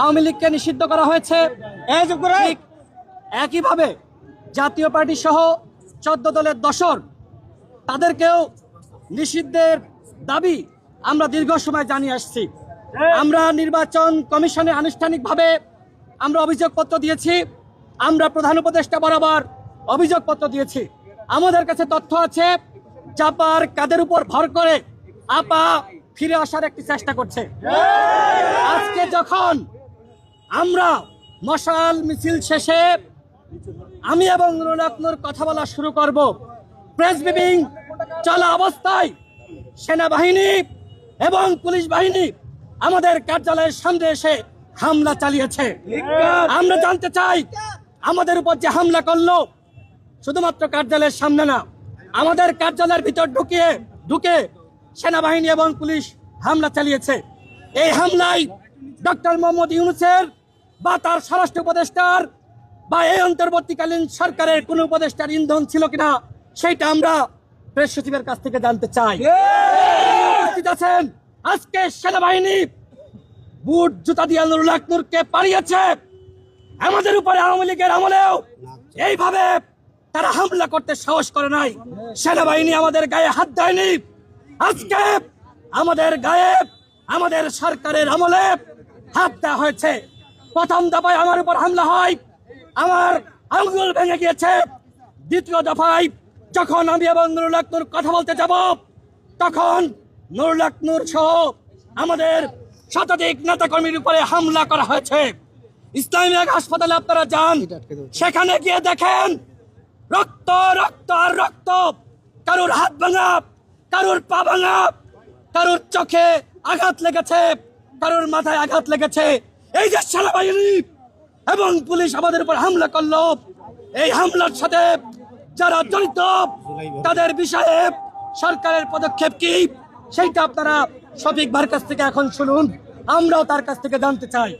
আওয়ামী লীগকে নিষিদ্ধ করা হয়েছে, ঠিক একইভাবে জাতীয় পার্টি সহ 14 দলের দশর তাদেরকেও নিষিদ্ধের দাবি আমরা দীর্ঘ সময় জানিয়ে আসছি। আমরা নির্বাচন কমিশনে আনুষ্ঠানিকভাবে আমরা অভিযোগপত্র দিয়েছি, আমরা প্রধান উপদেষ্টা বরাবর অভিযোগপত্র দিয়েছি। আমাদের কাছে তথ্য আছে চাপার কাদের উপর ভর করে আপা ফিরে আসার একটি চেষ্টা করছে। আজকে যখন আমরা মশাল মিছিল শেষে আমি এবং নুরুল হকনুর কথা বলা শুরু করব, প্রেস ব্রিফিং চলা অবস্থায় সেনাবাহিনী এবং পুলিশ বাহিনী আমাদের কার্যালয়ের সামনে এসে হামলা চালিয়েছে। আমরা জানতে চাই আমাদের উপর যে হামলা করলো শুধুমাত্র কার্যালয়ের সামনে না, আমাদের কার্যালয়ের ভিতর ঢুকে সেনাবাহিনী এবং পুলিশ হামলা চালিয়েছে। এই হামলায় ডক্টর মোহাম্মদ ইউনূসের বা তার স্বরাষ্ট্র উপদেষ্টার বা এই অন্তর্বর্তীকালীন সরকারের কোন উপদেষ্টার ইন্ধন ছিল কিনা সেটা আমরা প্রেস সচিবের কাছ থেকে জানতে চাই। উপস্থিত আছেন, আজকে সেনাবাহিনী বুট জুতা দিয়ে নুরুল হকনুরকে পালিয়েছে। আমাদের উপরে আওয়ামী লীগের আমলেও এইভাবে তারা হামলা করতে সাহস করে নাই। সেনাবাহিনী আমাদের গায়ে হাত দেয়নি। আজকে আমাদের গায়ে আমাদের সরকারের আমলে হাত দেওয়া হয়েছে। প্রথম দফায় আমার উপর হামলা হয়, আমার আঙ্গুল ভেঙে গিয়েছে। দ্বিতীয় দফায় যখন আমি এবং নুরুল হকনুর কথা বলতে যাব, তখন নুরুল হকনুর সহ আমাদের শতাধিক নেতাকর্মীর উপরে হামলা করা হয়েছে। ইসলামী এক হাসপাতালে আপনারা যান, সেখানে গিয়ে দেখেন রক্ত রক্ত আর রক্ত। কারোর হাত ভাঙা, কারোর পা ভাঙা, কারোর চোখে আঘাত লেগেছে, কারোর মাথায় আঘাত লেগেছে। এই যে সেনাবাহিনী এবং পুলিশ আমাদের উপর হামলা করলো, এই হামলার সাথে যারা জড়িত তাদের বিষয়ে সরকারের পদক্ষেপ কি সেইটা আপনারা শফিক ভাইয়ের কাছ থেকে এখন শুনুন, আমরাও তার কাছ থেকে জানতে চাই।